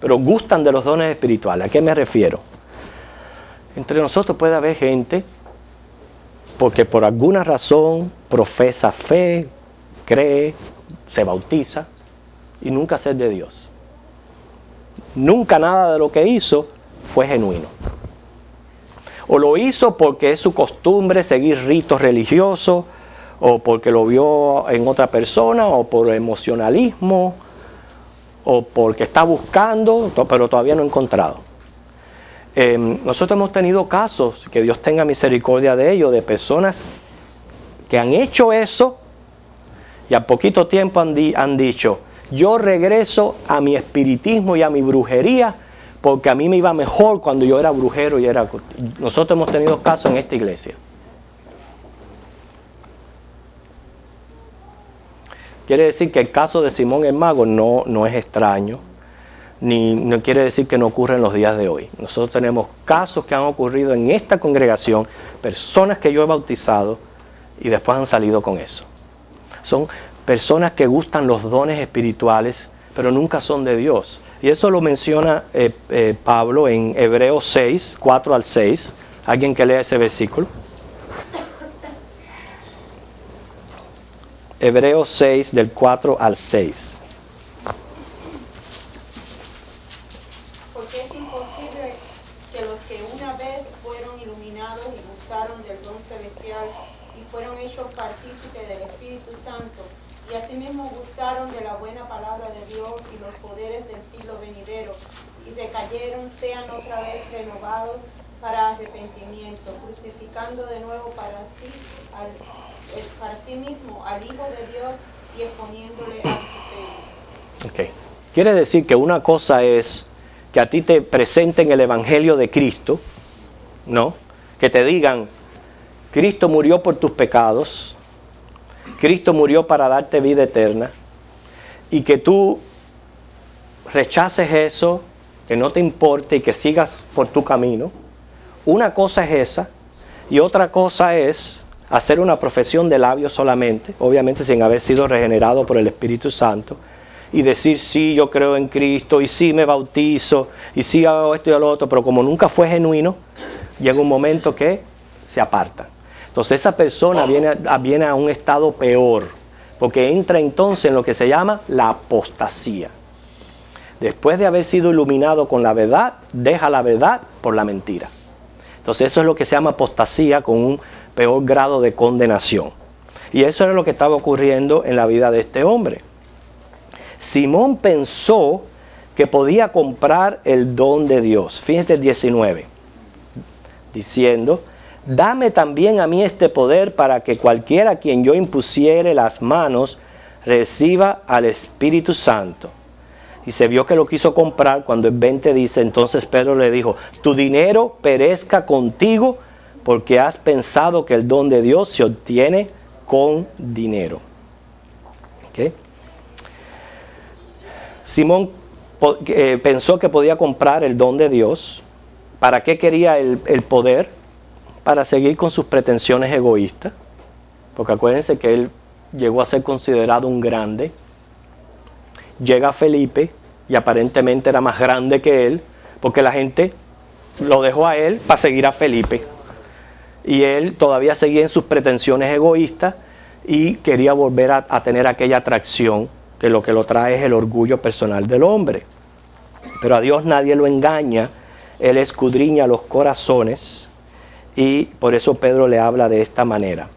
pero gustan de los dones espirituales. ¿A qué me refiero? Entre nosotros puede haber gente porque por alguna razón profesa fe, cree, se bautiza y nunca ser de Dios. Nunca nada de lo que hizo fue genuino. O lo hizo porque es su costumbre seguir ritos religiosos, o porque lo vio en otra persona, o por emocionalismo, o porque está buscando, pero todavía no ha encontrado. Nosotros hemos tenido casos, que Dios tenga misericordia de ellos, de personas que han hecho eso y a poquito tiempo han dicho, yo regreso a mi espiritismo y a mi brujería, porque a mí me iba mejor cuando yo era brujero y era... Nosotros hemos tenido casos en esta iglesia. Quiere decir que el caso de Simón el Mago no es extraño, ni no quiere decir que no ocurre en los días de hoy. Nosotros tenemos casos que han ocurrido en esta congregación, personas que yo he bautizado y después han salido con eso. Son personas que gustan los dones espirituales, pero nunca son de Dios. Y eso lo menciona Pablo en Hebreos 6, 4 al 6. ¿Alguien que lea ese versículo? Hebreos 6, del 4 al 6.
Porque es imposible que los que una vez fueron iluminados y gustaron del don celestial y fueron hechos partícipes del Espíritu Santo, y asimismo gustaron de la buena palabra de Dios y los poderes del siglo venidero, y recayeron, sean otra vez renovados para arrepentimiento, crucificando de nuevo para sí mismo al Hijo de Dios y exponiéndole al vituperio.
Okay. Quiere decir que una cosa es que a ti te presenten el Evangelio de Cristo, ¿no? Que te digan, Cristo murió por tus pecados, Cristo murió para darte vida eterna, y que tú rechaces eso, que no te importe y que sigas por tu camino. Una cosa es esa, y otra cosa es hacer una profesión de labios solamente, obviamente sin haber sido regenerado por el Espíritu Santo, y decir, sí, yo creo en Cristo, y sí me bautizo, y sí hago esto y lo otro, pero como nunca fue genuino, llega un momento que se aparta. Entonces esa persona viene a un estado peor, porque entra entonces en lo que se llama la apostasía. Después de haber sido iluminado con la verdad, deja la verdad por la mentira. Entonces eso es lo que se llama apostasía, con un peor grado de condenación. Y eso era lo que estaba ocurriendo en la vida de este hombre. Simón pensó que podía comprar el don de Dios. Fíjense el 19. Diciendo, dame también a mí este poder para que cualquiera a quien yo impusiere las manos reciba al Espíritu Santo. Y se vio que lo quiso comprar. Cuando el 20 dice, entonces Pedro le dijo, tu dinero perezca contigo porque has pensado que el don de Dios se obtiene con dinero. ¿Okay? Simón pensó que podía comprar el don de Dios. ¿Para qué quería el poder? Para seguir con sus pretensiones egoístas. Porque acuérdense que él llegó a ser considerado un grande. Llega Felipe y aparentemente era más grande que él, porque la gente lo dejó a él para seguir a Felipe. Y él todavía seguía en sus pretensiones egoístas y quería volver a tener aquella atracción, que lo trae es el orgullo personal del hombre. Pero a Dios nadie lo engaña, Él escudriña los corazones, y por eso Pedro le habla de esta manera.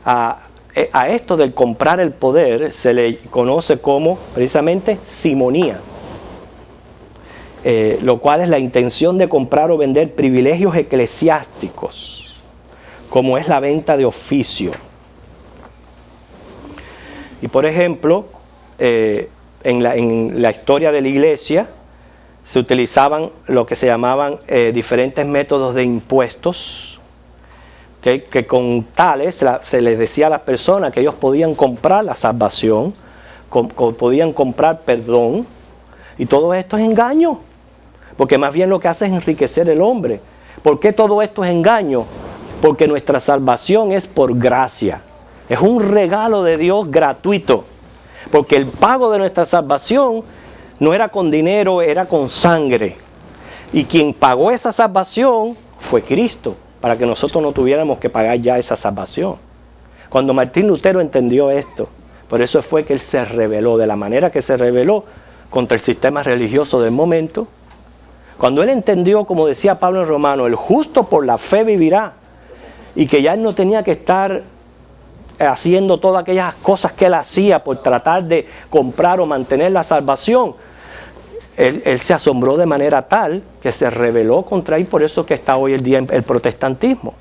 A esto del comprar el poder se le conoce como precisamente simonía, lo cual es la intención de comprar o vender privilegios eclesiásticos, como es la venta de oficio. Y por ejemplo, en la historia de la iglesia se utilizaban lo que se llamaban diferentes métodos de impuestos, que con tales se les decía a las personas que ellos podían comprar la salvación, podían comprar perdón, y todo esto es engaño, porque más bien lo que hace es enriquecer el hombre. ¿Por qué todo esto es engaño? Porque nuestra salvación es por gracia, es un regalo de Dios gratuito, porque el pago de nuestra salvación no era con dinero, era con sangre, y quien pagó esa salvación fue Cristo, para que nosotros no tuviéramos que pagar ya esa salvación. Cuando Martín Lutero entendió esto, por eso fue que él se rebeló de la manera que se rebeló contra el sistema religioso del momento. Cuando él entendió, como decía Pablo en Romanos, el justo por la fe vivirá, y que ya él no tenía que estar haciendo todas aquellas cosas que él hacía por tratar de comprar o mantener la salvación, él se asombró de manera tal que se rebeló contra él. Por eso que está hoy el día el protestantismo.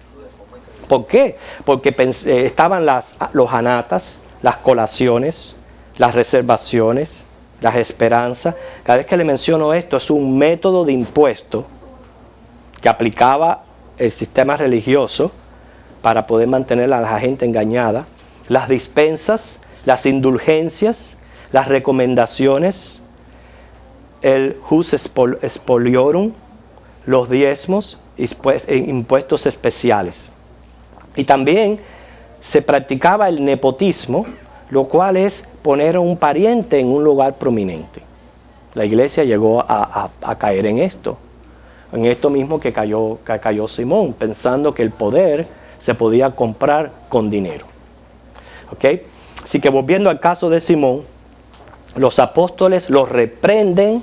¿Por qué? Porque estaban los anatas, las colaciones, las reservaciones, las esperanzas. Cada vez que le menciono esto, es un método de impuesto que aplicaba el sistema religioso para poder mantener a la gente engañada. Las dispensas, las indulgencias, las recomendaciones, el jus spoliorum, los diezmos, impuestos especiales. Y también se practicaba el nepotismo, lo cual es poner a un pariente en un lugar prominente. La iglesia llegó a caer en esto mismo que cayó Simón, pensando que el poder se podía comprar con dinero. ¿Okay? Así que volviendo al caso de Simón, los apóstoles los reprenden,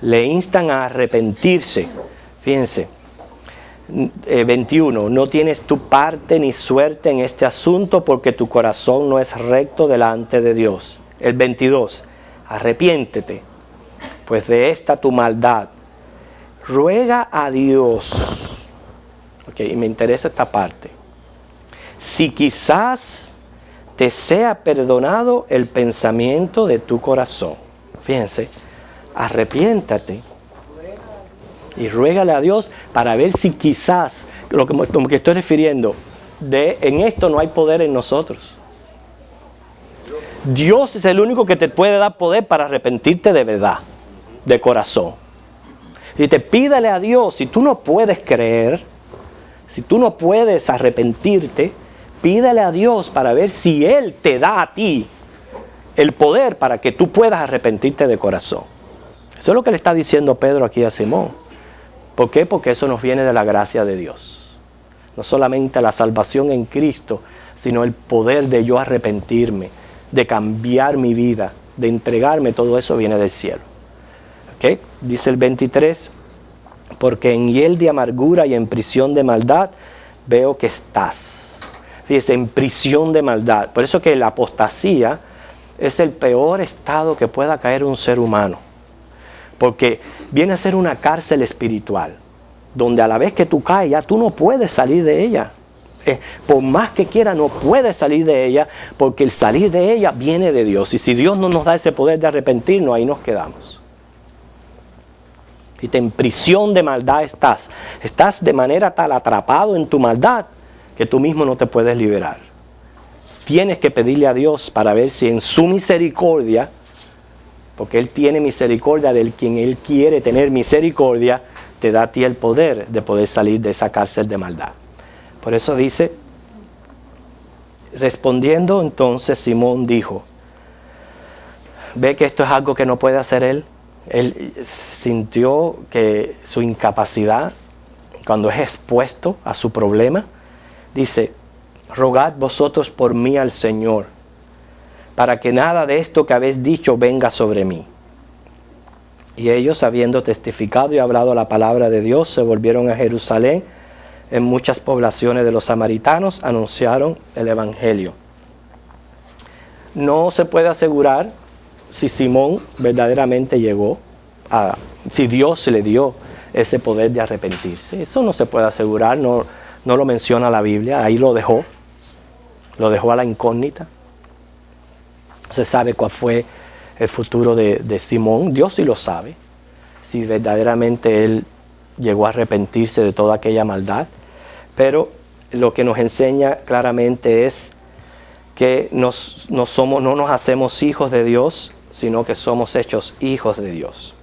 le instan a arrepentirse. Fíjense, 21, no tienes tu parte ni suerte en este asunto porque tu corazón no es recto delante de Dios. El 22, arrepiéntete, pues de esta tu maldad. Ruega a Dios. Ok, y me interesa esta parte. Si quizás te sea perdonado el pensamiento de tu corazón. Fíjense, arrepiéntate y ruégale a Dios para ver si quizás, lo que estoy refiriendo, en esto no hay poder en nosotros. Dios es el único que te puede dar poder para arrepentirte de verdad, de corazón. Y te pídale a Dios, si tú no puedes creer, si tú no puedes arrepentirte, pídale a Dios para ver si Él te da a ti el poder para que tú puedas arrepentirte de corazón. Eso es lo que le está diciendo Pedro aquí a Simón. ¿Por qué? Porque eso nos viene de la gracia de Dios. No solamente la salvación en Cristo, sino el poder de yo arrepentirme, de cambiar mi vida, de entregarme, todo eso viene del cielo. ¿Okay? Dice el 23, porque en hiel de amargura y en prisión de maldad veo que estás. Fíjese, en prisión de maldad. Por eso que la apostasía es el peor estado que pueda caer un ser humano. Porque viene a ser una cárcel espiritual, donde a la vez que tú caes ya tú no puedes salir de ella. Por más que quiera no puedes salir de ella, porque el salir de ella viene de Dios. Y si Dios no nos da ese poder de arrepentirnos, ahí nos quedamos. Y en prisión de maldad estás. Estás de manera tal atrapado en tu maldad que tú mismo no te puedes liberar. Tienes que pedirle a Dios para ver si en su misericordia, porque Él tiene misericordia del quien Él quiere tener misericordia, te da a ti el poder de poder salir de esa cárcel de maldad. Por eso dice, respondiendo entonces Simón dijo, ¿ve que esto es algo que no puede hacer él? Él sintió que su incapacidad, cuando es expuesto a su problema, dice, rogad vosotros por mí al Señor, para que nada de esto que habéis dicho venga sobre mí. Y ellos, habiendo testificado y hablado la palabra de Dios, se volvieron a Jerusalén. En muchas poblaciones de los samaritanos anunciaron el evangelio. No se puede asegurar si Simón verdaderamente llegó a, si Dios le dio ese poder de arrepentirse. Eso no se puede asegurar, no lo menciona la Biblia, ahí lo dejó a la incógnita. No se sabe cuál fue el futuro de Simón. Dios sí lo sabe, si verdaderamente él llegó a arrepentirse de toda aquella maldad. Pero lo que nos enseña claramente es que no nos hacemos hijos de Dios, sino que somos hechos hijos de Dios.